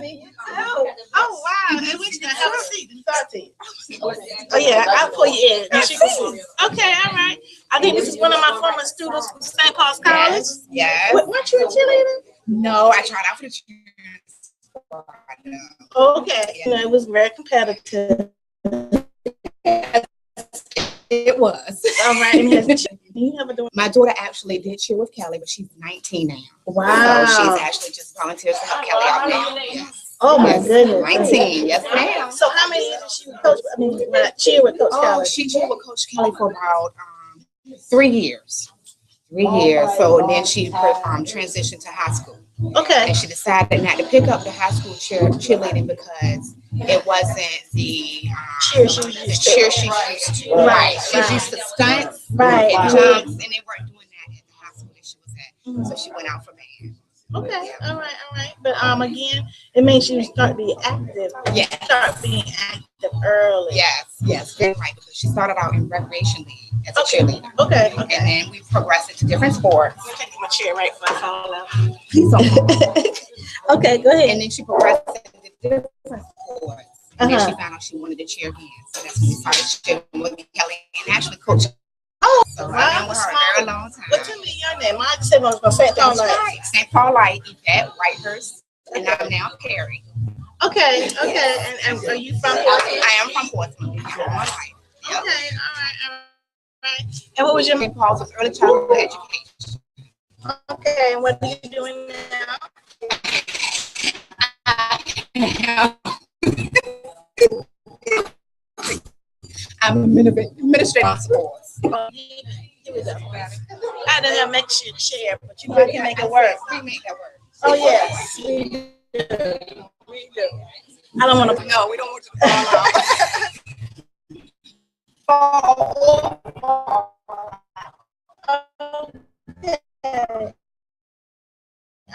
Oh wow! And we should have a seat. Oh yeah, I'll pull you in. Okay, all right. I think this is one of my former students from St. Paul's College. Yes. Weren't you a cheerleader? No, I tried out for the cheerleading squad. Okay, yeah. It was very competitive. It was. All right. My daughter actually did cheer with Kelly, but she's 19 now. Wow. So she's actually just volunteers to help Kelly out now. Yes. Oh my goodness. 19. Yes, ma'am. So how many years did she coach? I mean, cheer with Coach Kelly? She cheered with Coach Kelly for about 3 years. 3 years. So then she transitioned to high school. Okay. And she decided not to pick up the high school cheerleading because it wasn't the cheer she used to. Right. She was used to stunts and jumps, and they weren't doing that at the high school that she was at. So she went out for band. Okay. All right. But again, it makes you start being active. Yeah. Start being active early. Yes. Very right. Because she started out in recreation league as a cheerleader. Okay. And then we progressed into different sports. I'm taking my chair right before I fall out. Please don't. Okay, go ahead. And then she progressed into different sports. And then she found out she wanted to cheer again. So that's when we started cheering with Kelly and actually Coach. Oh, so I've been with her a very long time. But tell me your name. I just said I was going to St. Paul Light. St. Paul Light, Yvette Whitehurst, and I'm now Perry. Okay. And are you from Portsmouth? I am from Portsmouth. Okay, all right. And what was your St. Paul's was early childhood education. Okay, and what are you doing now? I'm an administrator on sports. Here we go. I don't have make sure share, but you know I can make it work. We make that work. Oh yes, we do. I don't want to. No, we don't want you to fall out. Okay.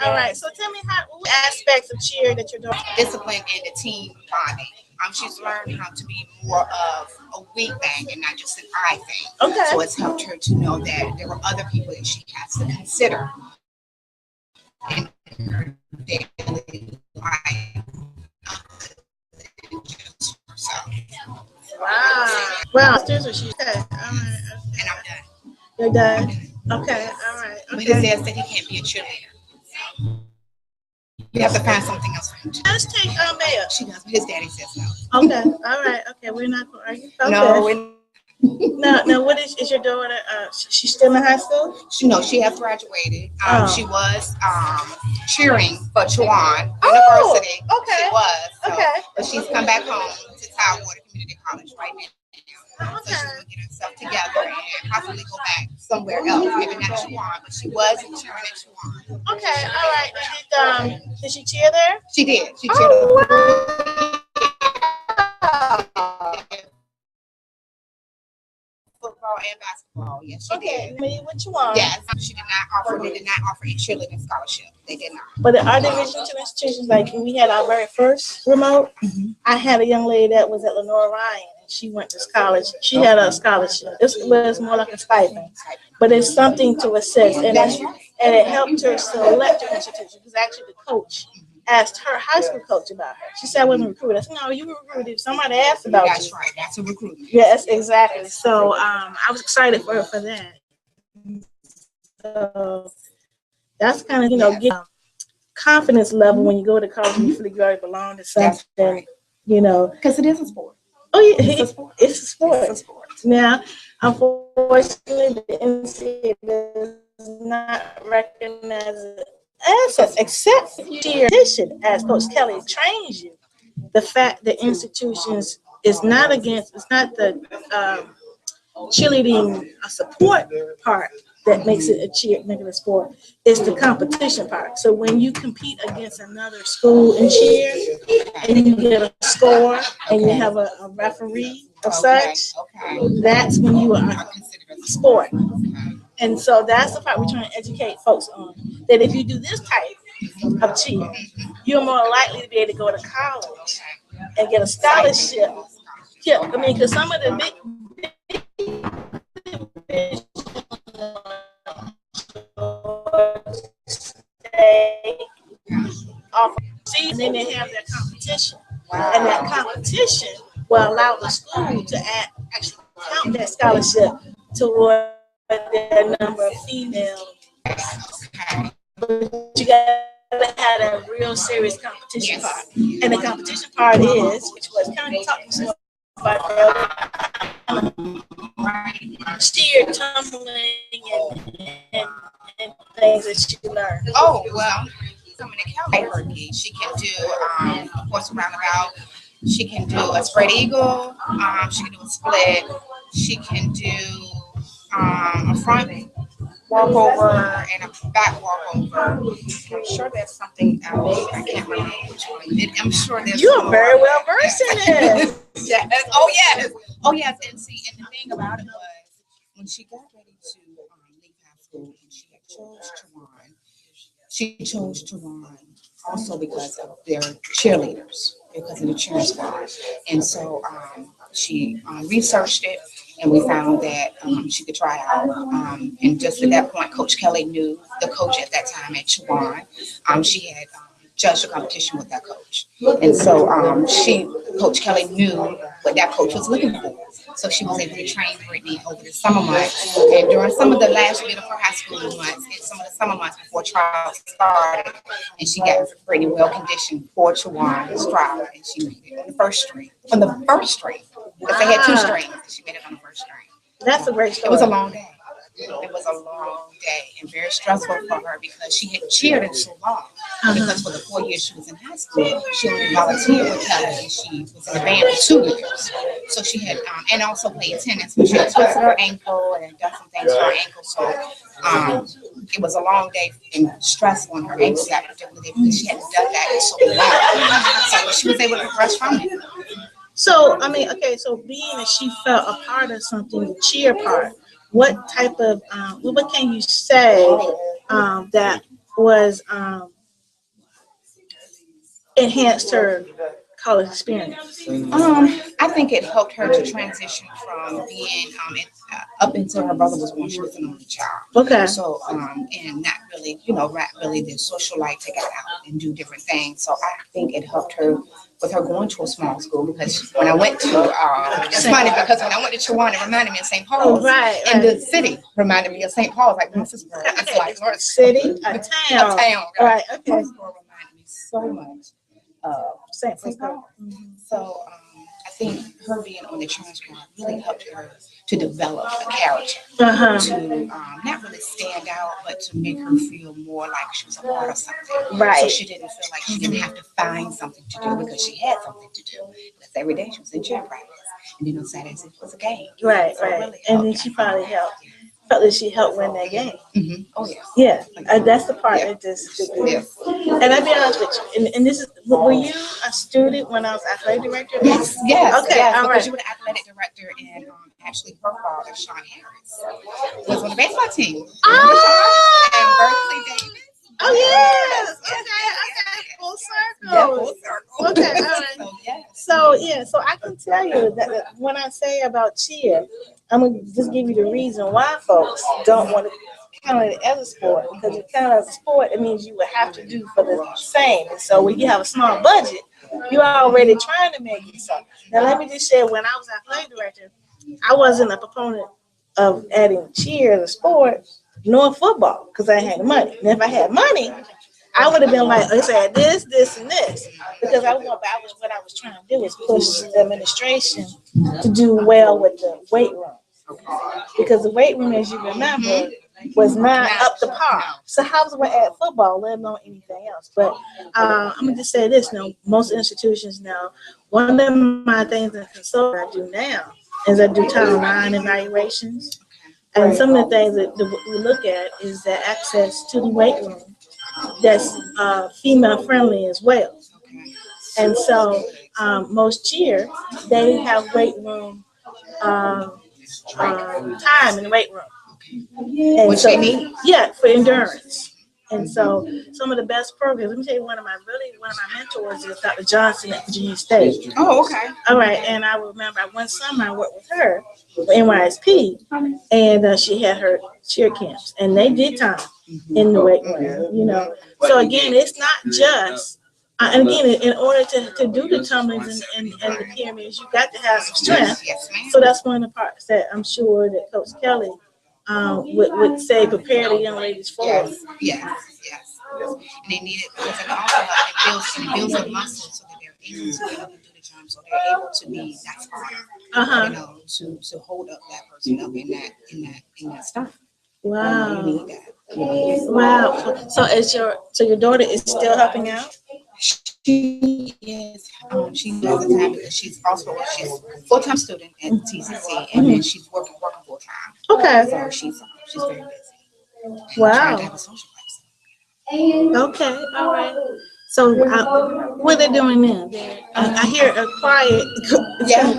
All right. So tell me what aspects of cheer that you're doing? Discipline and the team bonding. She's learned how to be more of a we thing and not just an I thing. Okay. So it's helped her to know that there were other people that she has to consider in her daily life. Just herself. Wow. That's what she said. All right. Okay. And I'm done. You're done. Okay. All right. Okay. But he says that he can't be a cheerleader. You have to find something else for him to do. Let's take Mayor. She does, but his daddy says no. Okay. All right. Okay. We're not going to argue. Okay. No. Now, what is your daughter? She's still in high school? She has graduated. She was cheering for Chuan University. Okay. She was. Okay. But she's come back home to Tidewater Community College right now. Okay. So she's going to get herself together and possibly go back somewhere else. Maybe not Chuan, but she was cheering at Chuan. Okay. All right. Did she cheer there? She did. She cheered. Football and basketball. Yes, she did. What you want? Yes, they did not offer a cheerleading scholarship. They did not. But at our Division II institutions, like when we had our very first remote, I had a young lady that was at Lenore Ryan, and she went to college. She had a scholarship. This was more like a stipend, but it's something to assess, and it helped her select her institution because actually the coach asked her high school coach about her. She said, I wasn't recruited. I said, no, you were recruited. Somebody asked about you. That's right. That's a recruitment. Yes, exactly. So I was excited for her for that. So that's kind of, get confidence level when you go to college and you feel like you already belong to something, right. Because it is a sport. Oh, yeah, it's a sport. Now, unfortunately, the NCAA does not recognize it except your position, as Coach Kelly trains you. The fact that institutions is not the cheerleading support part that makes it a sport. It's the competition part. So when you compete against another school in cheer and you get a score and you have a referee of such, that's when you are a sport. And so that's the part we're trying to educate folks on. That if you do this type of cheer, you're more likely to be able to go to college and get a scholarship. Yeah, I mean, because some of the big stay off. See, they then they have their competition. And that competition will allow the school to actually count that scholarship toward their number of female. But you gotta have a real serious competition part. And the competition part is, which was kind of talking some about steer, tumbling, and things that you learn. Oh, well, coming to Cali, she can do, of course, a roundabout. She can do a spread eagle. She can do a split. She can do a front walkover and a back walkover. I'm sure there's something else. I can't remember which one. I'm sure there's. You are very well versed in it. Yes. Oh yes. Oh yes. And see, and the thing about it was when she got ready to leave high school, and she had chose Tawan. She chose Tawan also because of their cheerleaders, because of the cheering squad, and so she researched it. And we found that she could try out. And just at that point, Coach Kelly knew the coach at that time at Tawan. She had judged the competition with that coach. And so Coach Kelly knew what that coach was looking for. So she was able to train Brittany over the summer months. And during some of the last bit of her high school months, and some of the summer months before trials started, and she got Brittany well conditioned for Tawan's trial. And she made it on the first string. On the first string. Because they had two strings. She made it on the first string. That's a great story. It was a long day. It was a long day and very stressful for her because she had cheered it so long. Because for the 4 years she was in high school, she only volunteered with Kelly and she was in a band for 2 years. So she had, and also played tennis, but she had twisted her ankle and done some things for her ankle. So it was a long day and stress on her ankle that particular day because she hadn't done that in so long. So she was able to rush from it. So, I mean, okay, so being that she felt a part of something, the cheer part, what type of, what can you say that was enhanced her college experience? I think it helped her to transition from being up until her brother was born. She was an only child. Okay. So and not really, not really the social life to get out and do different things. So I think it helped her with her going to a small school because when I went to it's funny because when I went to Tawan, it reminded me of St. Paul's. Oh, right. And the city reminded me of St. Paul's, like Murfreesboro. It's like a city, a town. A town. Right. Okay. Murfreesboro reminded me so much of St. Paul. So I think her being on the cheering squad really helped her to develop a character, to not really stand out, but to make her feel more like she was a part of something. Right. So she didn't feel like she didn't have to find something to do because she had something to do. Because every day she was in cheer practice, and then on Saturdays it was a game. Right, so right. Really and then she probably felt that she helped win that game. Mm-hmm. Oh yeah. Yeah, that's the part that just. Yeah. And I'll be honest with you. And this is, were you a student when I was athletic director? Yes. Okay. Yes, all right. You were the athletic director, and actually her father, Sean Harris, was on the baseball team. And Berkeley Davis. Oh yes. Okay. Full circle. Yeah, full circle. Okay. All right. So I can tell you that when I say about cheer, I'm gonna just give you the reason why folks don't want to count it as a sport, because if you count it as a sport, it means you would have to do for the same. And so when you have a small budget, you're already trying to make it so. Now let me just share, when I was athletic director, I wasn't a proponent of adding cheer as a sport nor football because I had money. And if I had money, I would have been like, let's add this, this, and this. Because what I was trying to do is push the administration to do well with the weight room. Because the weight room, as you remember, was not up to par. So how was I going to add football, let alone anything else? But I'm going to just say this now. Most institutions now, one of my things in consulting I do now is I do Title IX evaluations. And some of the things that we look at is the access to the weight room that's female friendly as well. And so most cheer, they have weight room time in the weight room. And which they need? Yeah, for endurance. And so some of the best programs, let me tell you, one of my mentors is Dr. Johnson at Virginia State. Oh, okay. All right. And I remember one summer I worked with her for NYSP, and she had her cheer camps, and they did time in the weight room, So again, it's not just And again, in order to do the tumblings and the pyramids, you got to have some strength. Yes, ma'am. So that's one of the parts that I'm sure that Coach Kelly would say prepare the young ladies for. Yes. And they need it because it also helps, it builds the muscles so that they're able to get up and do the jump, so they're able to be that strong, you know, to hold up that person up in that stuff. Wow. You need that. Wow. So your daughter is still helping out? She is. She does the time because she's full-time student at TCC, and then she's working full-time. Okay. So she's very busy. And Wow. trying to have a social life. Okay. All right. So what are they doing now? I hear a quiet.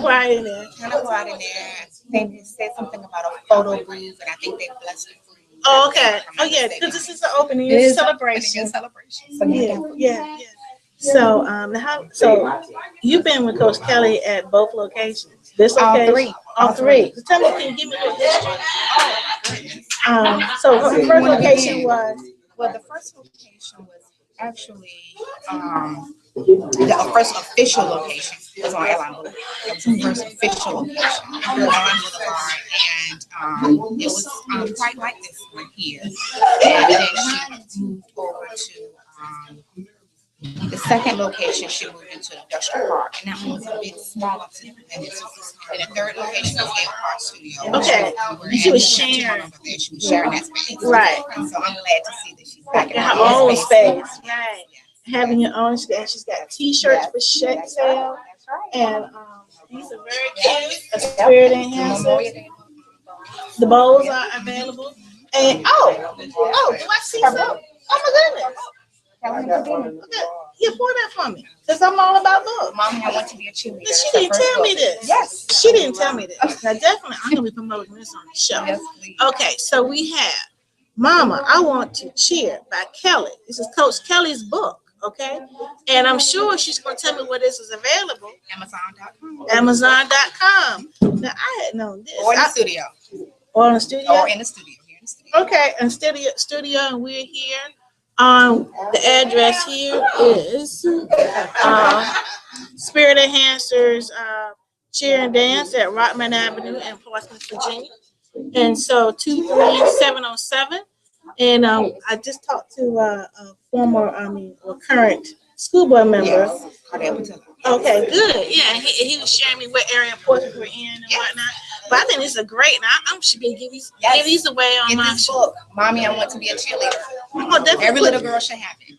Quiet in there. Kind of quiet in there. They said something about a photo booth, and I think they blessed the food. Oh, okay. Oh, yeah. Because this is an opening. It's a celebration. It's a celebration. So Yeah. So you've been with Coach Kelly at both locations. This location, all three. So tell me, can you give me a little history? So the first location was. Well, the first location was actually the first official location was on Airline Boulevard. It was the first official location on Airline Boulevard, and it was quite like this one here. And then she moved over to the second location. She moved into Industrial Park, and that one was a bit smaller than this one. And the third location was Gale Park Studio. Okay, she was sharing. She was sharing that space. Right. And so I'm glad to see that she's back in her own space. Right. Having your own space. She's got T-shirts for sale. And these are very cute. A spirit enhancer. The bowls are available. And do I see some? Oh my goodness. Okay. Yeah, pour that for me. Because I'm all about books. Mommy, I want to be a cheerleader. She didn't tell me this. Yes. She didn't tell me this. Now definitely I'm gonna be promoting this on the show. Yes, please. Okay, so we have Mama, I Want to Cheer by Kelly. This is Coach Kelly's book, okay? And I'm sure she's gonna tell me where this is available. Amazon.com. Amazon.com. Now I had known this. Or in the studio. Or in the studio? Or in the studio. Here in the studio. Okay, and studio, and we're here. The address here is Spirit Enhancers Cheer and Dance at Rockman Avenue in Portsmouth, Virginia. And so 23707. And I just talked to a current school board member. Yes. Okay, good. Yeah, he was sharing me what area of Portsmouth we're in and whatnot. But I think this is a great, and I should be give these away on my book. Mommy, I Want to be a cheerleader. Oh, every little girl should have it.